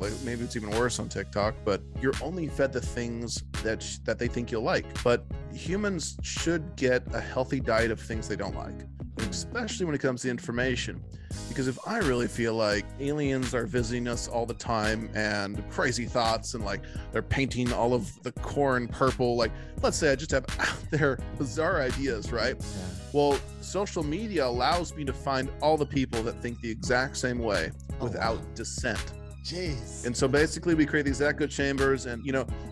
Like maybe it's even worse on TikTok, but you're only fed the things that they think you'll like. But humans should get a healthy diet of things they don't like, especially when it comes to information. Because if I really feel like aliens are visiting us all the time and crazy thoughts and like they're painting all of the corn purple, like let's say I just have out there bizarre ideas, right? Yeah. Well, social media allows me to find all the people that think the exact same way without dissent. Jeez. And so basically we create these echo chambers, and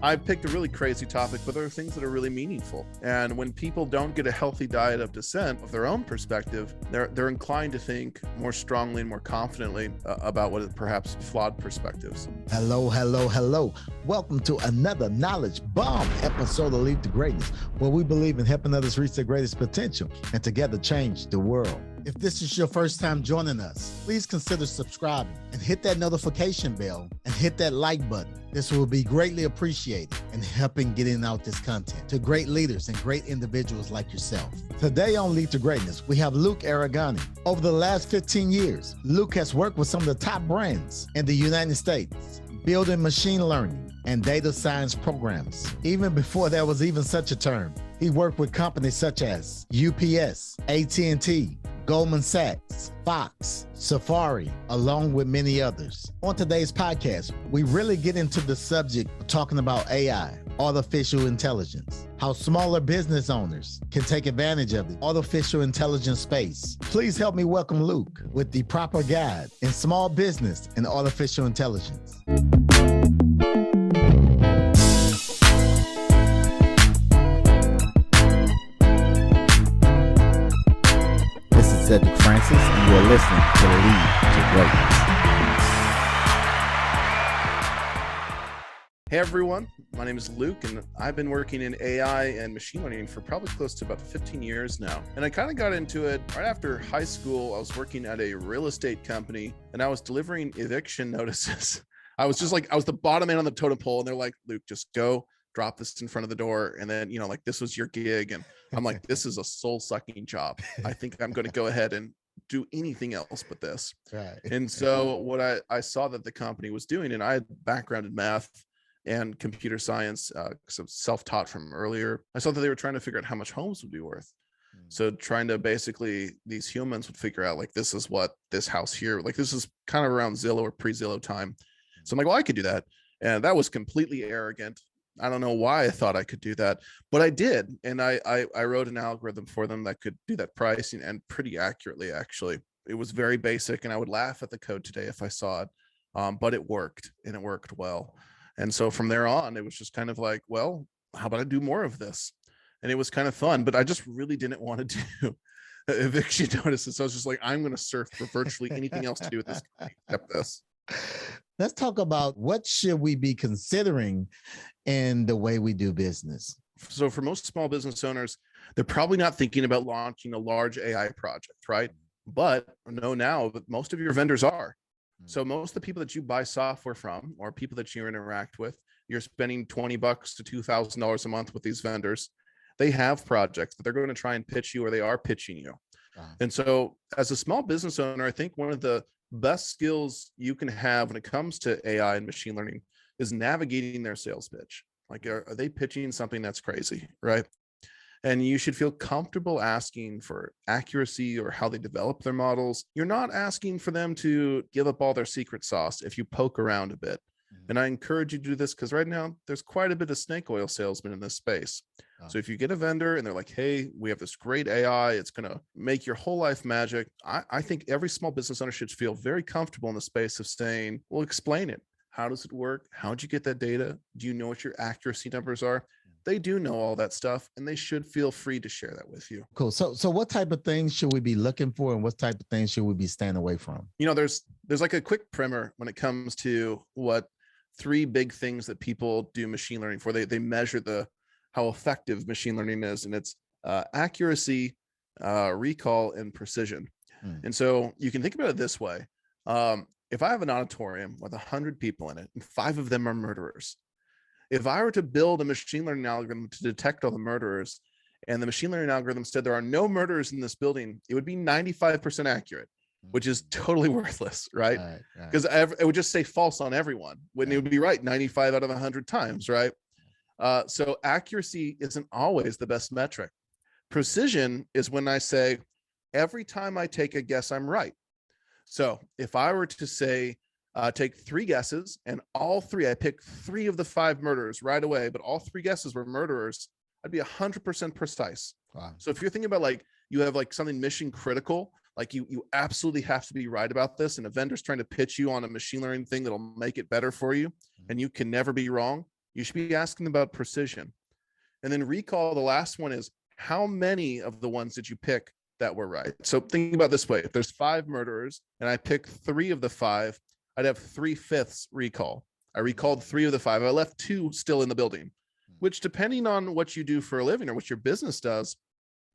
I picked a really crazy topic, but there are things that are really meaningful. And when people don't get a healthy diet of dissent of their own perspective, they're inclined to think more strongly and more confidently about what is perhaps flawed perspectives. Hello. Welcome to another knowledge bomb episode of Lead to Greatness, where we believe in helping others reach their greatest potential and together change the world. If this is your first time joining us, please consider subscribing and hit that notification bell and hit that like button. This will be greatly appreciated in helping getting out this content to great leaders and great individuals like yourself. Today on Lead to Greatness, we have Luke Arrigoni. Over the last 15 years, Luke has worked with some of the top brands in the United States, building machine learning and data science programs. Even before there was even such a term, he worked with companies such as UPS, AT&T, Goldman Sachs, Fox, Sephora, along with many others. On today's podcast, we really get into the subject of talking about AI, artificial intelligence, how smaller business owners can take advantage of the artificial intelligence space. Please help me welcome Luke with the proper guide in small business and artificial intelligence. Cedric Francis, and you're listening to Lead to Greatness. Hey everyone, my name is Luke, and I've been working in AI and machine learning for probably close to about 15 years now. And I kind of got into it right after high school. I was working at a real estate company, and I was delivering eviction notices. I was the bottom man on the totem pole, and they're like, Luke, just go drop this in front of the door. And then, this was your gig. And I'm like, this is a soul sucking job. I think I'm going to go ahead and do anything else but this. Right. And so what I saw that the company was doing, and I had background in math and computer science, because I'm self-taught from earlier. I saw that they were trying to figure out how much homes would be worth. So trying to basically, these humans would figure out like, this is what this house here, like this is kind of around Zillow or pre-Zillow time. So I'm like, well, I could do that. And that was completely arrogant. I don't know why I thought I could do that, but I did. And I wrote an algorithm for them that could do that pricing, and pretty accurately, actually. It was very basic, and I would laugh at the code today if I saw it, but it worked, and it worked well. And so from there on, it was just kind of like, well, how about I do more of this? And it was kind of fun, but I just really didn't want to do eviction notices. So I was just like, I'm going to surf for virtually anything else to do with this except this. Let's talk about what should we be considering in the way we do business. So for most small business owners, they're probably not thinking about launching a large AI project, right? But know now that most of your vendors are. So most of the people that you buy software from, or people that you interact with, you're spending $20 to $2,000 a month with these vendors. They have projects that they're going to try and pitch you, or they are pitching you. And so as a small business owner, I think one of the best skills you can have when it comes to AI and machine learning is navigating their sales pitch. Like, are they pitching something that's crazy, right? And you should feel comfortable asking for accuracy or how they develop their models. You're not asking for them to give up all their secret sauce if you poke around a bit. And I encourage you to do this, because right now there's quite a bit of snake oil salesmen in this space. So if you get a vendor and they're like, hey, we have this great AI, it's going to make your whole life magic. I think every small business owner should feel very comfortable in the space of saying, well, explain it. How does it work? How'd you get that data? Do you know what your accuracy numbers are? They do know all that stuff, and they should feel free to share that with you. Cool. So what type of things should we be looking for, and what type of things should we be staying away from? There's like a quick primer when it comes to what 3 big things that people do machine learning for. They measure how effective machine learning is, and it's accuracy, recall, and precision. And so you can think about it this way. If I have an auditorium with 100 people in it, and 5 of them are murderers, if I were to build a machine learning algorithm to detect all the murderers, and the machine learning algorithm said there are no murderers in this building, it would be 95% accurate. which is totally worthless, right? Right, right. Because it would just say false on everyone when it would be right 95 out of 100 times, right? So accuracy isn't always the best metric. Precision is when I say, every time I take a guess, I'm right. So if I were to say, take 3 guesses and all 3, I pick 3 of the 5 murderers right away, but all 3 guesses were murderers, I'd be 100% precise. Wow. So if you're thinking about like, you have like something mission critical, like you absolutely have to be right about this, and a vendor's trying to pitch you on a machine learning thing that'll make it better for you, and you can never be wrong, you should be asking about precision. And then recall, the last one is, how many of the ones that you pick that were right? So think about this way: if there's 5 murderers and I pick 3 of the 5, I'd have 3/5 recall. I recalled 3 of the 5. I left 2 still in the building, which, depending on what you do for a living or what your business does,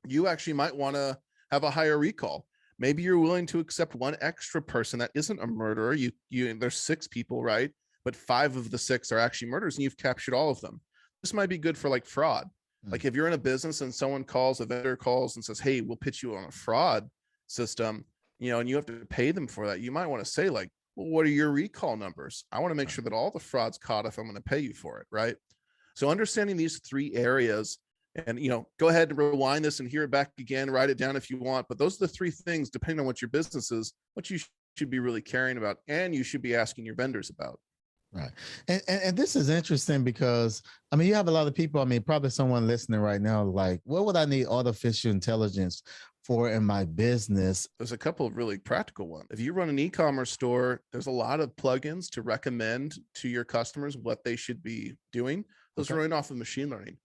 you actually might want to have a higher recall. Maybe you're willing to accept 1 extra person that isn't a murderer. There's 6 people, right? But 5 of the 6 are actually murderers, and you've captured all of them. This might be good for like fraud. Like if you're in a business and a vendor calls and says, hey, we'll pitch you on a fraud system, and you have to pay them for that, you might want to say like, well, what are your recall numbers? I want to make sure that all the fraud's caught if I'm going to pay you for it, right? So understanding these 3 areas, and go ahead and rewind this and hear it back again, write it down if you want, but those are the 3 things, depending on what your business is, what you should be really caring about, and you should be asking your vendors about. Right. And this is interesting because, I mean, you have a lot of people, I mean, probably someone listening right now, like, what would I need artificial intelligence for in my business? There's a couple of really practical ones. If you run an e-commerce store, there's a lot of plugins to recommend to your customers what they should be doing. Those are running off of machine learning.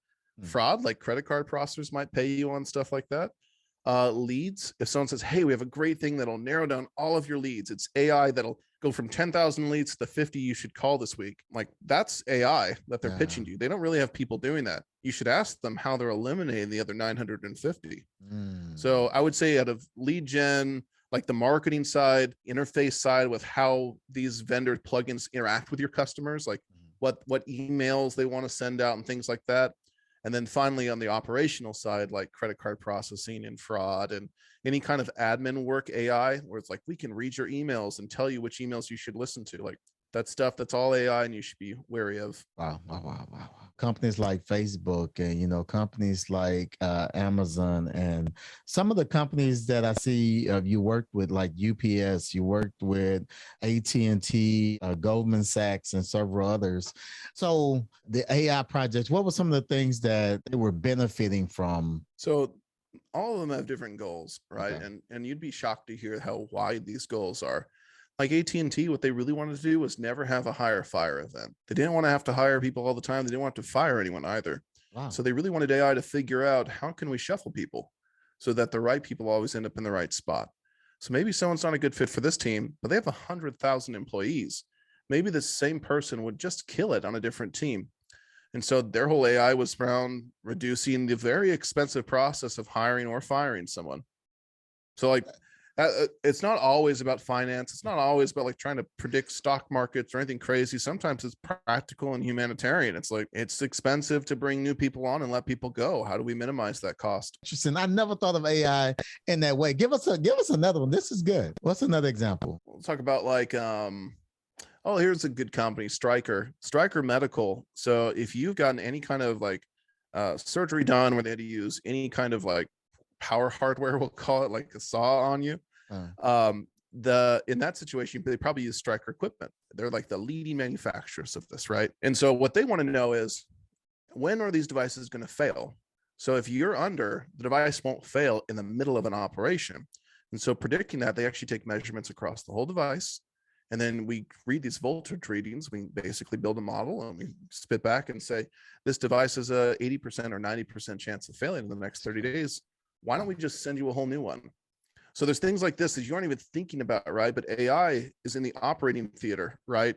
Fraud, like credit card processors might pay you on stuff like that. Leads, if someone says, hey, we have a great thing that'll narrow down all of your leads, it's AI that'll go from 10,000 leads to 50 you should call this week. Like, that's AI that they're pitching to you. They don't really have people doing that. You should ask them how they're eliminating the other 950. So I would say, out of lead gen, like the marketing side, interface side with how these vendor plugins interact with your customers, like what emails they want to send out and things like that. And then finally, on the operational side, like credit card processing and fraud and any kind of admin work AI, where it's like, we can read your emails and tell you which emails you should listen to. Like, that stuff, that's all AI, and you should be wary of. Wow. Companies like Facebook and, companies like Amazon, and some of the companies that I see you worked with, like UPS, you worked with AT&T, Goldman Sachs, and several others. So the AI projects, what were some of the things that they were benefiting from? So all of them have different goals, right? Okay. And you'd be shocked to hear how wide these goals are. Like AT&T, what they really wanted to do was never have a hire fire event. They didn't want to have to hire people all the time. They didn't want to fire anyone either. Wow. So they really wanted AI to figure out, how can we shuffle people so that the right people always end up in the right spot. So maybe someone's not a good fit for this team, but they have 100,000 employees. Maybe the same person would just kill it on a different team. And so their whole AI was around reducing the very expensive process of hiring or firing someone. So like, it's not always about finance. It's not always about like trying to predict stock markets or anything crazy. Sometimes it's practical and humanitarian. It's like, it's expensive to bring new people on and let people go. How do we minimize that cost? Interesting. I never thought of AI in that way. Give us another one. This is good. What's another example? We'll talk about like, here's a good company, Stryker Medical. So if you've gotten any kind of like surgery done where they had to use any kind of like power hardware, we'll call it, like a saw on you, in that situation, they probably use Stryker equipment. They're like the leading manufacturers of this, right? And so what they want to know is, when are these devices going to fail? So if you're under, the device won't fail in the middle of an operation. And so predicting that, they actually take measurements across the whole device. And then we read these voltage readings. We basically build a model and we spit back and say, this device has a 80% or 90% chance of failing in the next 30 days. Why don't we just send you a whole new one? So there's things like this that you aren't even thinking about, right? But AI is in the operating theater, right?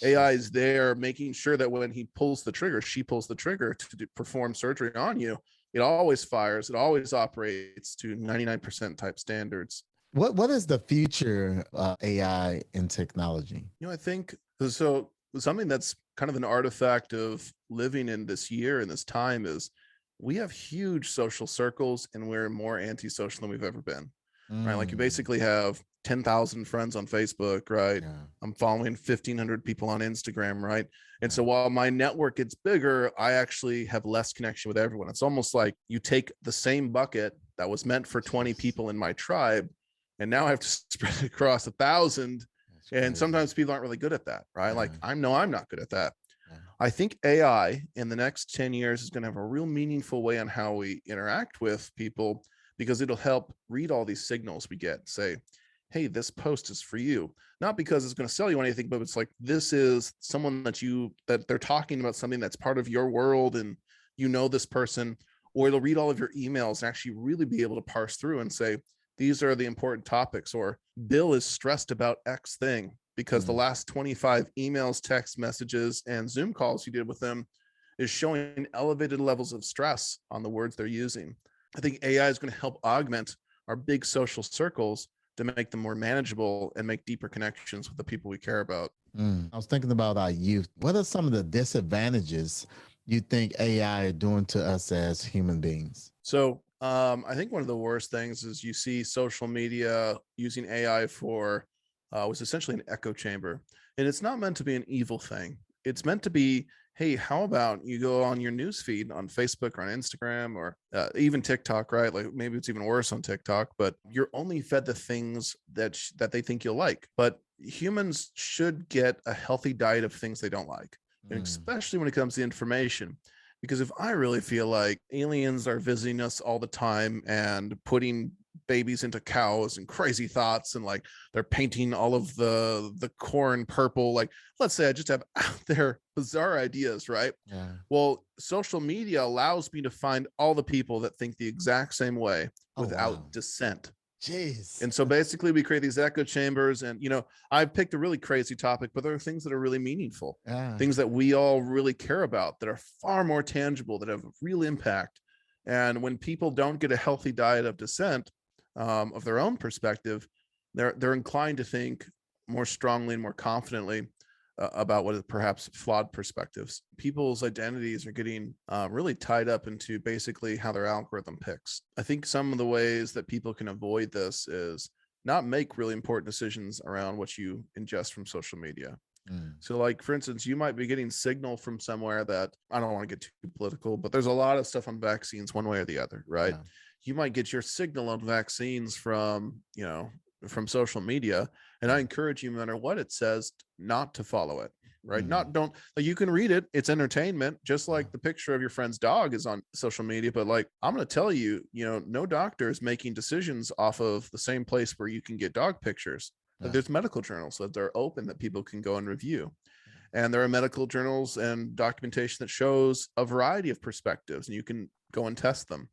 AI is there making sure that when he pulls the trigger, she pulls the trigger to perform surgery on you, it always fires, it always operates to 99% type standards. What is the future AI in technology? I think so. Something that's kind of an artifact of living in this year and this time is, we have huge social circles and we're more antisocial than we've ever been. right? Like you basically have 10,000 friends on Facebook, right? Yeah. I'm following 1,500 people on Instagram, right? And so while my network gets bigger, I actually have less connection with everyone. It's almost like you take the same bucket that was meant for 20 people in my tribe, and now I have to spread it across 1,000. And sometimes people aren't really good at that, right? Like I'm not good at that. I think AI in the next 10 years is going to have a real meaningful way on how we interact with people, because it'll help read all these signals we get. Say, hey, this post is for you. Not because it's going to sell you anything, but it's like, this is someone that they're talking about something that's part of your world and you know this person. Or it'll read all of your emails and actually really be able to parse through and say, these are the important topics. Or Bill is stressed about X thing because the last 25 emails, text messages, and Zoom calls you did with them is showing elevated levels of stress on the words they're using. I think AI is going to help augment our big social circles to make them more manageable and make deeper connections with the people we care about. I was thinking about our youth. What are some of the disadvantages you think AI are doing to us as human beings? So I think one of the worst things is you see social media using AI for was essentially an echo chamber. And it's not meant to be an evil thing. It's meant to be, hey, how about you go on your news feed on Facebook or on Instagram or even TikTok, right? Like maybe it's even worse on TikTok, but you're only fed the things that they think you'll like. But humans should get a healthy diet of things they don't like, and especially when it comes to information. Because if I really feel like aliens are visiting us all the time and putting babies into cows and crazy thoughts, and like they're painting all of the corn purple, like let's say I just have out there bizarre ideas, right? Yeah. Well, social media allows me to find all the people that think the exact same way without dissent. Jeez. And so basically we create these echo chambers, and I've picked a really crazy topic, but there are things that are really meaningful, things that we all really care about, that are far more tangible, that have real impact. And when people don't get a healthy diet of dissent, of their own perspective, they're inclined to think more strongly and more confidently about what is perhaps flawed perspectives. People's identities are getting really tied up into basically how their algorithm picks. I think some of the ways that people can avoid this is not make really important decisions around what you ingest from social media. So like, for instance, you might be getting signal from somewhere that, I don't want to get too political, but there's a lot of stuff on vaccines one way or the other, right? Yeah. You might get your signal on vaccines from social media. And I encourage you, no matter what it says, not to follow it, right? Don't, like, you can read it. It's entertainment, just like the picture of your friend's dog is on social media. But like, I'm going to tell you, no doctor is making decisions off of the same place where you can get dog pictures. Like, there's medical journals that they're open that people can go and review. And there are medical journals and documentation that shows a variety of perspectives, and you can go and test them.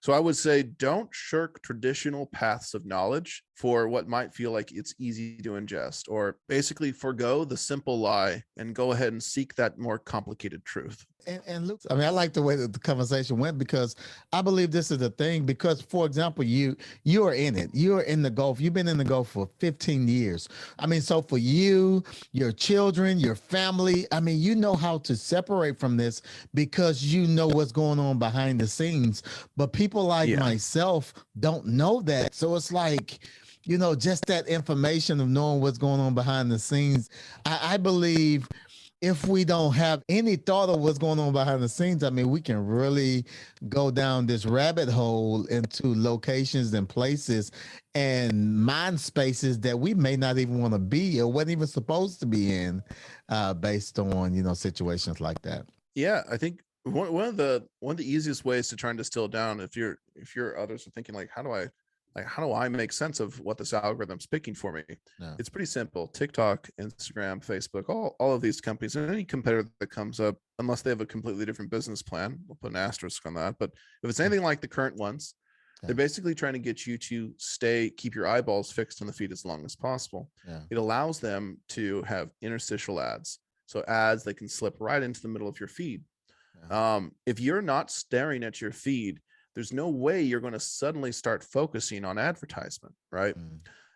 So I would say, don't shirk traditional paths of knowledge for what might feel like it's easy to ingest, or basically forgo the simple lie and go ahead and seek that more complicated truth. And Luke, I mean, I like the way that the conversation went, because I believe this is the thing. Because, for example, you are in it. You are in the Gulf. You've been in the Gulf for 15 years. I mean, so for you, your children, your family, I mean, you know how to separate from this because you know what's going on behind the scenes. But people like myself don't know that. So it's like, just that information of knowing what's going on behind the scenes. I believe if we don't have any thought of what's going on behind the scenes, I mean, we can really go down this rabbit hole into locations and places and mind spaces that we may not even want to be or wasn't even supposed to be in, based on, situations like that. Yeah, I think one of the easiest ways to try and distill down, if your others are thinking like, how do I make sense of what this algorithm's picking for me? Yeah. It's pretty simple. TikTok, Instagram, Facebook, all of these companies, and any competitor that comes up, unless they have a completely different business plan, we'll put an asterisk on that. But if it's anything like the current ones, they're basically trying to get you to keep your eyeballs fixed on the feed as long as possible. Yeah. It allows them to have interstitial ads. So ads that can slip right into the middle of your feed. Yeah. If you're not staring at your feed, there's no way you're going to suddenly start focusing on advertisement, right?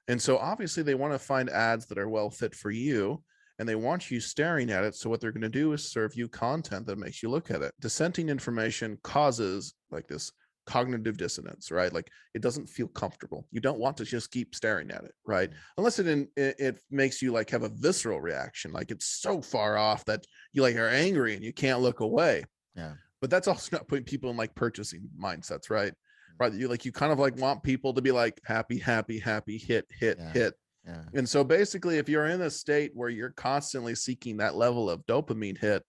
And so obviously they want to find ads that are well fit for you, and they want you staring at it. So what they're going to do is serve you content that makes you look at it. Dissenting information causes like this cognitive dissonance, right? Like it doesn't feel comfortable. You don't want to just keep staring at it, right? Unless it makes you like have a visceral reaction, like it's so far off that you like are angry and you can't look away. Yeah. But that's also not putting people in like purchasing mindsets, right? Right. You kind of like want people to be like happy, happy, happy, hit. Yeah. And so basically, if you're in a state where you're constantly seeking that level of dopamine hit,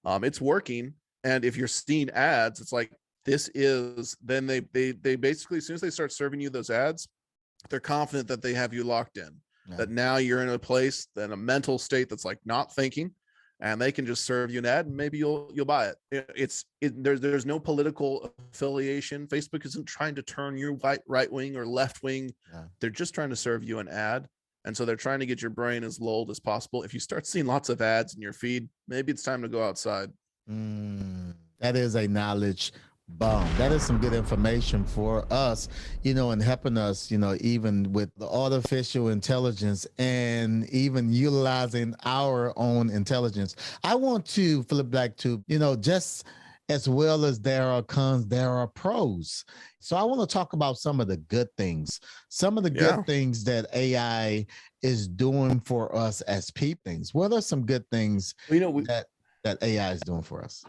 it's working. And if you're seeing ads, it's like then they basically, as soon as they start serving you those ads, they're confident that they have you locked in, that now you're in a place, in a mental state that's like not thinking, and they can just serve you an ad and maybe you'll buy it. There's no political affiliation. Facebook isn't trying to turn you right wing or left wing. They're just trying to serve you an ad. And so they're trying to get your brain as lulled as possible. If you start seeing lots of ads in your feed, maybe it's time to go outside. That is a knowledge bomb. That is some good information for us, and helping us, even with the artificial intelligence and even utilizing our own intelligence. I want to flip back to, just as well as there are cons, there are pros. So I want to talk about some of the good things, good things that AI is doing for us as people. What are some good things that AI is doing for us?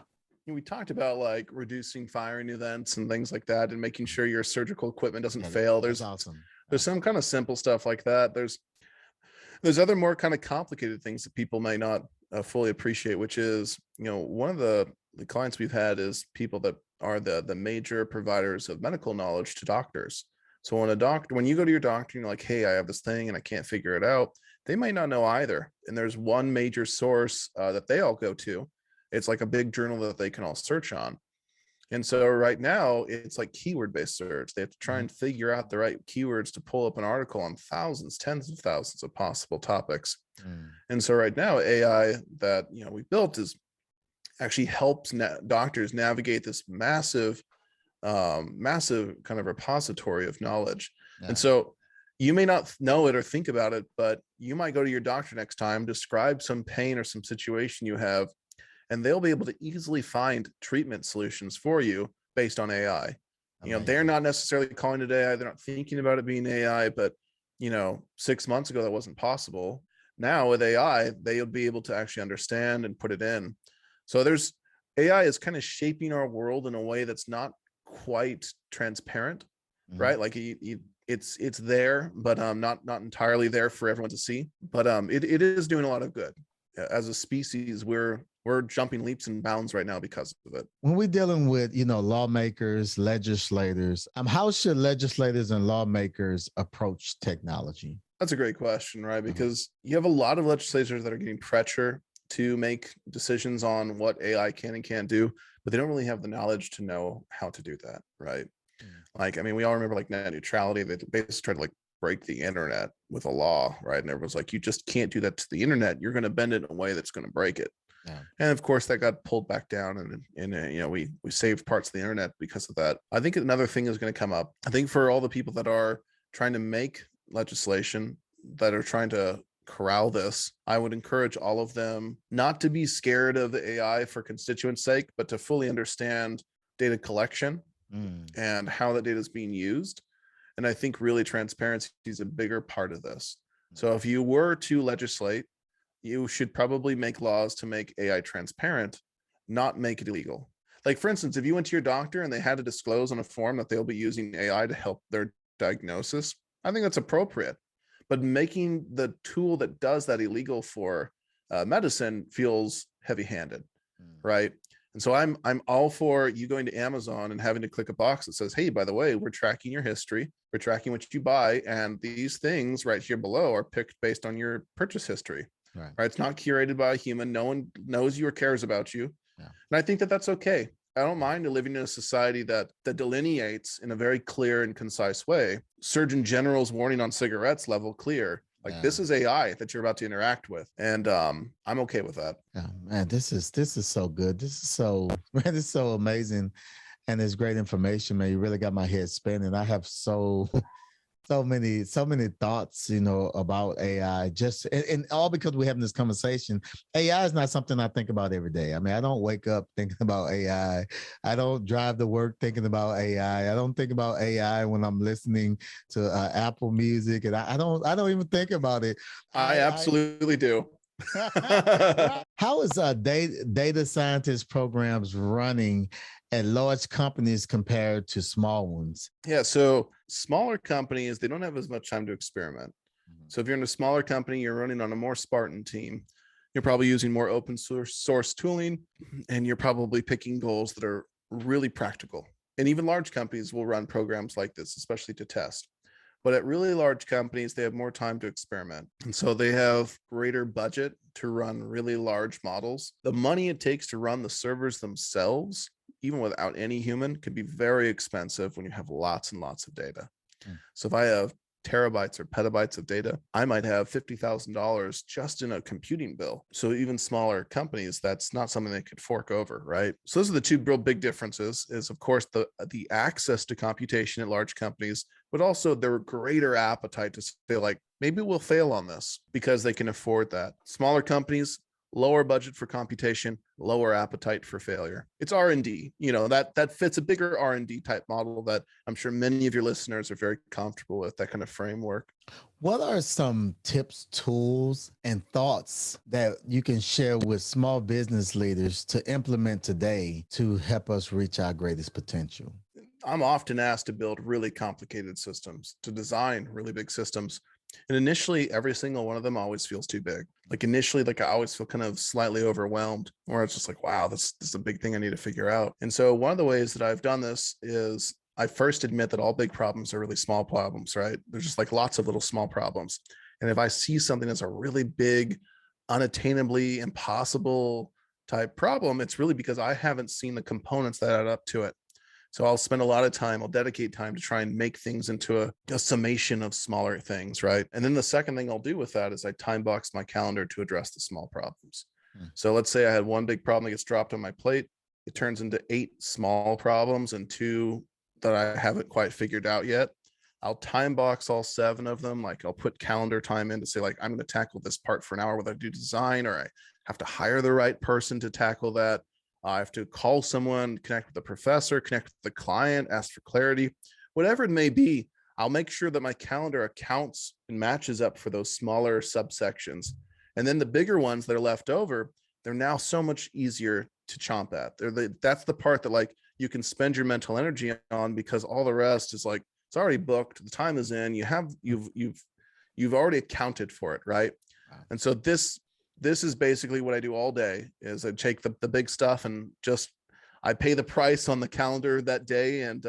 We talked about like reducing firing events and things like that, and making sure your surgical equipment doesn't fail. There's some kind of simple stuff like that. There's other more kind of complicated things that people may not fully appreciate, which is, one of the clients we've had is people that are the major providers of medical knowledge to doctors. So when you go to your doctor and you're like, hey, I have this thing and I can't figure it out, they might not know either. And there's one major source that they all go to. It's like a big journal that they can all search on. And so right now it's like keyword-based search. They have to try and figure out the right keywords to pull up an article on thousands, tens of thousands of possible topics. And so right now AI that we built is actually helps doctors navigate this massive kind of repository of knowledge. And so you may not know it or think about it, but you might go to your doctor next time, describe some pain or some situation you have, and they'll be able to easily find treatment solutions for you based on AI. They're not necessarily calling it AI. They're not thinking about it being AI, but 6 months ago, that wasn't possible. Now with AI, they'll be able to actually understand and put it in. So AI is kind of shaping our world in a way that's not quite transparent, right? Like it's there, but not entirely there for everyone to see. But it is doing a lot of good. As a species, we're jumping leaps and bounds right now because of it. When we're dealing with, lawmakers, legislators, how should legislators and lawmakers approach technology? That's a great question, right? Because you have a lot of legislators that are getting pressure to make decisions on what AI can and can't do, but they don't really have the knowledge to know how to do that, right? Like, I mean, we all remember like net neutrality. They basically tried to like break the internet with a law, right? And everyone's like, you just can't do that to the internet. You're going to bend it in a way that's going to break it. And of course that got pulled back down, and we saved parts of the internet because of that. I think another thing is going to come up. I think for all the people that are trying to make legislation, that are trying to corral this, I would encourage all of them not to be scared of the AI for constituents' sake, but to fully understand data collection and how that data is being used. And I think really transparency is a bigger part of this. So if you were to legislate, you should probably make laws to make AI transparent, not make it illegal. Like, for instance, if you went to your doctor and they had to disclose on a form that they'll be using AI to help their diagnosis, I think that's appropriate. But making the tool that does that illegal for medicine feels heavy-handed, right? And so I'm all for you going to Amazon and having to click a box that says, hey, by the way, we're tracking your history, we're tracking what you buy, and these things right here below are picked based on your purchase history. Right? It's not curated by a human. No one knows you or cares about you. And I think that that's okay. I don't mind living in a society that delineates in a very clear and concise way. Surgeon General's warning on cigarettes level clear. Like this is AI that you're about to interact with. And I'm okay with that. Yeah, man, this is so good. This is so amazing. And it's great information, man. You really got my head spinning. I have so So many thoughts, about AI, just and all because we're having this conversation. AI is not something I think about every day. I mean, I don't wake up thinking about AI. I don't drive to work thinking about AI. I don't think about AI when I'm listening to Apple Music, and I don't even think about it. I absolutely do. How is data scientist programs running at large companies compared to small ones? Yeah, so smaller companies, they don't have as much time to experiment. So if you're in a smaller company, you're running on a more Spartan team. You're probably using more open source tooling, and you're probably picking goals that are really practical. And even large companies will run programs like this, especially to test. But at really large companies, they have more time to experiment. And so they have greater budget to run really large models. The money it takes to run the servers themselves, even without any human, could be very expensive when you have lots and lots of data. So if I have terabytes or petabytes of data, I might have $50,000 just in a computing bill. So even smaller companies, that's not something they could fork over, right? So those are the two real big differences, is of course the access to computation at large companies, but also their greater appetite to say like, maybe we'll fail on this because they can afford that. Smaller companies, lower budget for computation, lower appetite for failure. It's R&D, that fits a bigger R&D type model that I'm sure many of your listeners are very comfortable with, that kind of framework. What are some tips, tools, and thoughts that you can share with small business leaders to implement today to help us reach our greatest potential? I'm often asked to build really complicated systems, to design really big systems. And initially, every single one of them always feels too big. Like initially, like I always feel kind of slightly overwhelmed, or it's just like, wow, this is a big thing I need to figure out. And so one of the ways that I've done this is I first admit that all big problems are really small problems, right? There's just like lots of little small problems. And if I see something that's a really big, unattainably impossible type problem, it's really because I haven't seen the components that add up to it. So I'll spend a lot of time, I'll dedicate time to try and make things into a summation of smaller things, right? And then the second thing I'll do with that is I time box my calendar to address the small problems. So let's say I had one big problem that gets dropped on my plate. It turns into 8 small problems and 2 that I haven't quite figured out yet. I'll time box all 7 of them. Like I'll put calendar time in to say like, I'm going to tackle this part for an hour, whether I do design or I have to hire the right person to tackle that. I have to call someone, connect with the professor, connect with the client, ask for clarity, whatever it may be. I'll make sure that my calendar accounts and matches up for those smaller subsections. And then the bigger ones that are left over, they're now so much easier to chomp at. That's the part that like you can spend your mental energy on, because all the rest is like, it's already booked. The time is in. You've already accounted for it, right? Wow. And so this is basically what I do all day, is I take the big stuff and just I pay the price on the calendar that day and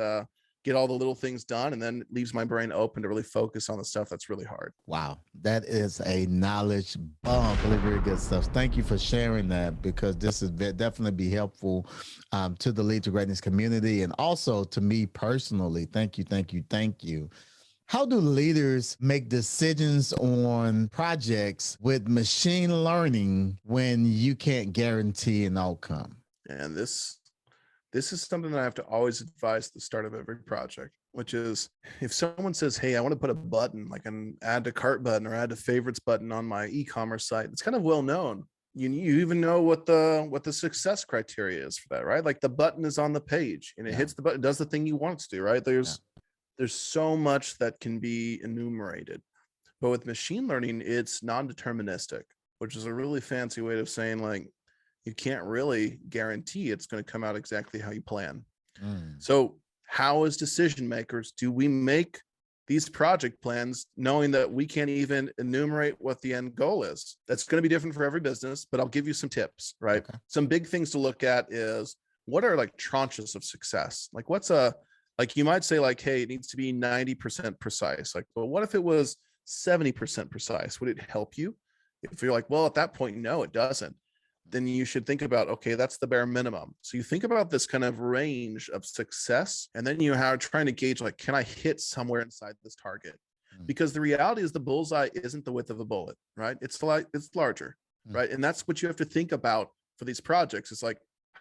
get all the little things done, and then it leaves my brain open to really focus on the stuff that's really hard. Wow, that is a knowledge bomb. Really, really good stuff. Thank you for sharing that, because this is definitely be helpful to the Lead to Greatness community, and also to me personally. Thank you, thank you, thank you. How do leaders make decisions on projects with machine learning when you can't guarantee an outcome? And this is something that I have to always advise at the start of every project, which is if someone says, hey, I want to put a button, like an add to cart button or add to favorites button on my e-commerce site, it's kind of well known. You even know what the success criteria is for that, right? Like the button is on the page and it hits the button, does the thing you want it to do, right? There's so much that can be enumerated. But with machine learning, it's non-deterministic, which is a really fancy way of saying like you can't really guarantee it's going to come out exactly how you plan. So how, as decision makers, do we make these project plans knowing that we can't even enumerate what the end goal is? That's going to be different for every business, but I'll give you some tips, right? Okay. Some big things to look at is what are like tranches of success? Like like you might say like, hey, it needs to be 90% precise. Like, well, what if it was 70% precise? Would it help you? If you're like, well, at that point, no, it doesn't. Then you should think about, okay, that's the bare minimum. So you think about this kind of range of success, and then you are trying to gauge, like, can I hit somewhere inside this target? Because the reality is the bullseye isn't the width of a bullet, right? It's larger, right? And that's what you have to think about for these projects. It's like,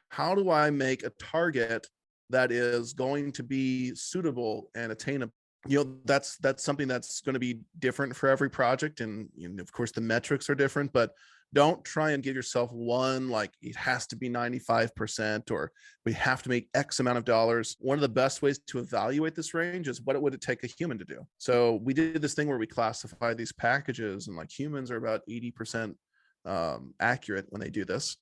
how do I make a target that is going to be suitable and attainable That's something that's going to be different for every project. And of course the metrics are different, but don't try and give yourself one, like it has to be 95%, or we have to make X amount of dollars. One of the best ways to evaluate this range is what would it take a human to do. So we did this thing where we classify these packages, and like humans are about 80% accurate when they do this.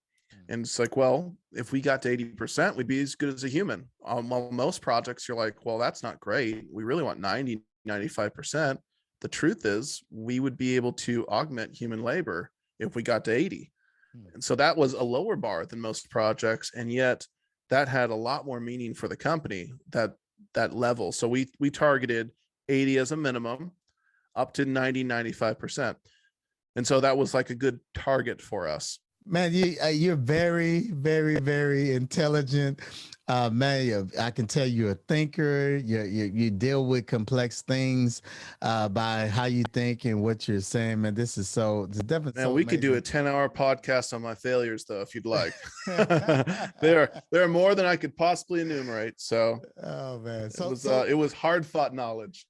And it's like, well, if we got to 80%, we'd be as good as a human. While most projects, you're like, well, that's not great. We really want 90, 95%. The truth is, we would be able to augment human labor if we got to 80. And so that was a lower bar than most projects. And yet that had a lot more meaning for the company, that level. So we targeted 80 as a minimum, up to 90, 95%. And so that was like a good target for us. Man, you're very, very, very intelligent. Man, I can tell you're a thinker. You deal with complex things by how you think and what you're saying. Man, it's definitely. Man, we could do a 10-hour podcast on my failures, though, if you'd like. There are more than I could possibly enumerate. So, oh man, it was hard fought knowledge.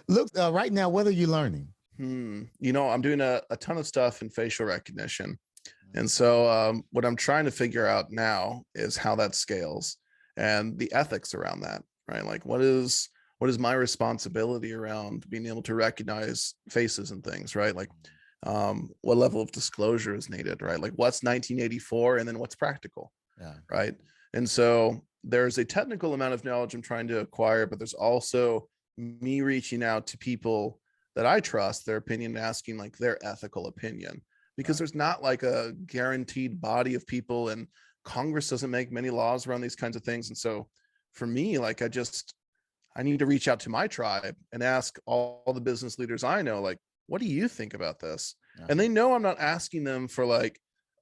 Look, right now, what are you learning? I'm doing a ton of stuff in facial recognition. And so what I'm trying to figure out now is how that scales and the ethics around that, right? Like what is my responsibility around being able to recognize faces and things, right? Like what level of disclosure is needed, right? Like what's 1984 and then what's practical, right? And so there's a technical amount of knowledge I'm trying to acquire, but there's also me reaching out to people that I trust, their opinion, and asking like their ethical opinion. Because there's not like a guaranteed body of people, and Congress doesn't make many laws around these kinds of things. And so for me, like I need to reach out to my tribe and ask all the business leaders I know, like, what do you think about this? And they know I'm not asking them for like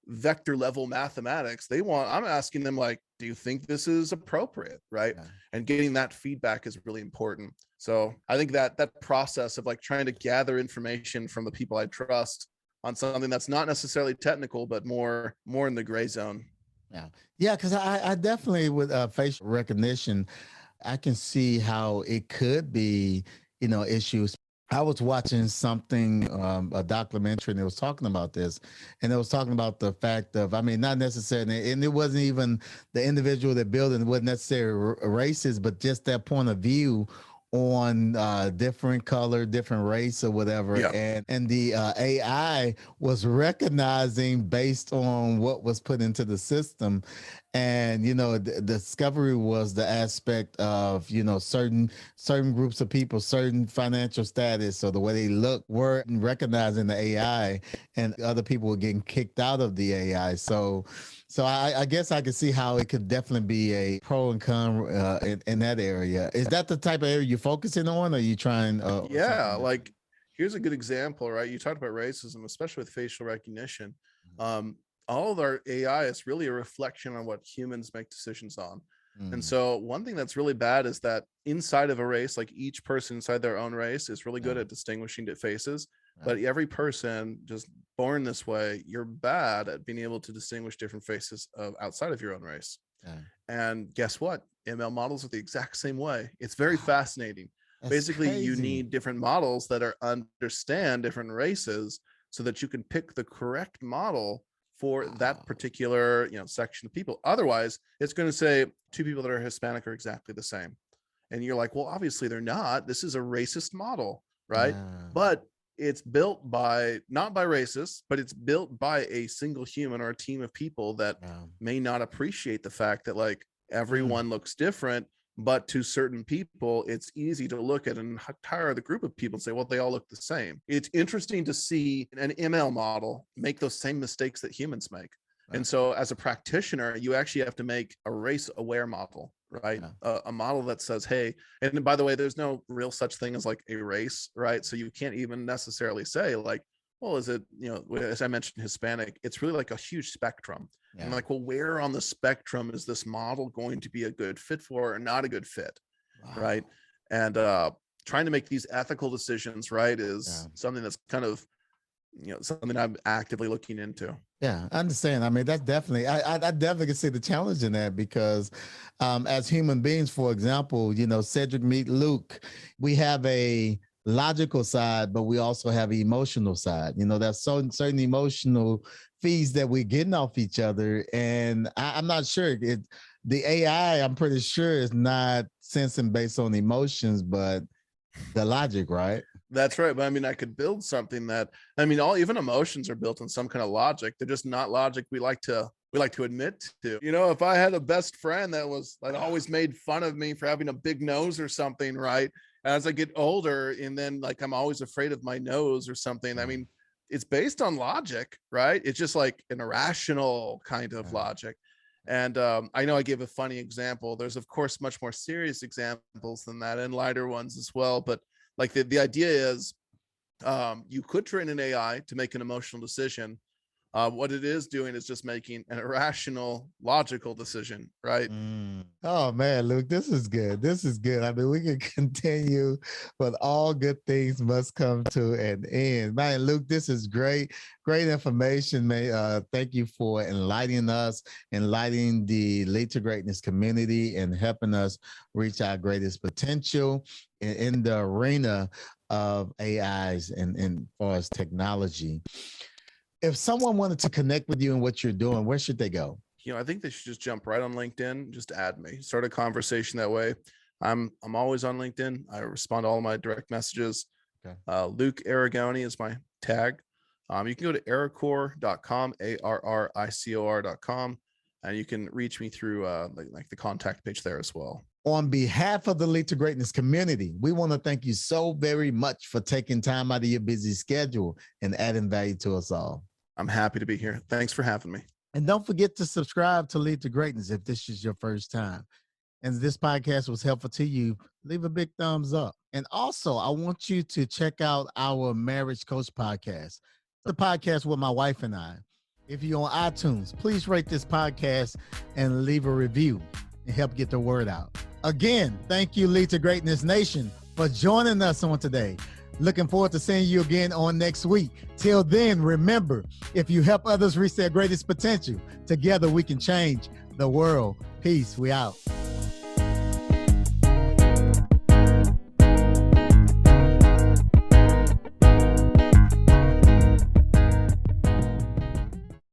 vector level mathematics. I'm asking them like, do you think this is appropriate? Right. And getting that feedback is really important. So I think that process of like trying to gather information from the people I trust on something that's not necessarily technical, but more in the gray zone. Yeah. Because I definitely, with facial recognition, I can see how it could be, issues. I was watching something, a documentary, and it was talking about this, and it was talking about the fact of, not necessarily, and it wasn't even the individual that built it wasn't necessarily racist, but just that point of view on different color, different race or whatever. And the AI was recognizing based on what was put into the system. And, the discovery was the aspect of, certain groups of people, certain financial status, or the way they look were recognizing the AI, and other people were getting kicked out of the AI. So I guess I could see how it could definitely be a pro and con in that area. Is that the type of area you're focusing on? Or are you trying? Like here's a good example, right? You talked about racism, especially with facial recognition. All of our AI is really a reflection on what humans make decisions on. And so one thing that's really bad is that inside of a race, like each person inside their own race is really good at distinguishing the faces. But every person just born this way, you're bad at being able to distinguish different faces outside of your own race. And guess what? ML models are the exact same way. It's very fascinating. Basically, crazy. You need different models that understand different races so that you can pick the correct model for that particular section of people. Otherwise, it's going to say two people that are Hispanic are exactly the same. And you're like, well, obviously they're not. This is a racist model, right? But it's built not by racists, but it's built by a single human or a team of people that may not appreciate the fact that like everyone looks different. But to certain people, it's easy to look at an entire group of people and say, well, they all look the same. It's interesting to see an ML model make those same mistakes that humans make. And so as a practitioner, you actually have to make a race aware model, right? A model that says, hey, and by the way, there's no real such thing as like a race, right? So you can't even necessarily say like, well, is it, as I mentioned, Hispanic, it's really like a huge spectrum. And like, well, where on the spectrum is this model going to be a good fit for or not a good fit, right? And trying to make these ethical decisions, right, is something that's kind of, something I'm actively looking into. Yeah, I understand. I mean, that's definitely, I definitely can see the challenge in that because as human beings, for example, Cedric meet Luke, we have a logical side, but we also have an emotional side. There's certain emotional feeds that we're getting off each other. And I'm not sure. The AI, I'm pretty sure, is not sensing based on emotions, but the logic, right? That's right. But I mean, I could build something that, I mean, even emotions are built on some kind of logic. They're just not logic we like to admit to. If I had a best friend that was like always made fun of me for having a big nose or something, right? As I get older, and then like I'm always afraid of my nose or something. I mean, it's based on logic, right? It's just like an irrational kind of logic. And I know I gave a funny example. There's of course much more serious examples than that, and lighter ones as well. But like the idea is, you could train an AI to make an emotional decision. What it is doing is just making an irrational, logical decision, right? Oh man, Luke, this is good. This is good. I mean, we can continue, but all good things must come to an end. Man, Luke, this is great. Great information, man. Thank you for enlightening us, enlightening the Lead to Greatness community, and helping us reach our greatest potential in the arena of AIs and far as technology. If someone wanted to connect with you and what you're doing, where should they go? I think they should just jump right on LinkedIn, just add me, start a conversation that way. I'm always on LinkedIn. I respond to all my direct messages. Okay. Luke Arrigoni is my tag. You can go to aricor.com, ARRICOR.com, and you can reach me through like the contact page there as well. On behalf of the Lead to Greatness community, we want to thank you so very much for taking time out of your busy schedule and adding value to us all. I'm happy to be here. Thanks for having me. And don't forget to subscribe to Lead to Greatness if this is your first time. And this podcast was helpful to you, leave a big thumbs up. And also, I want you to check out our Marriage Coach podcast, the podcast with my wife and I. If you're on iTunes, please rate this podcast and leave a review and help get the word out. Again, thank you, Lead to Greatness Nation, for joining us on today. Looking forward to seeing you again on next week. Till then, remember, if you help others reach their greatest potential, together we can change the world. Peace. We out.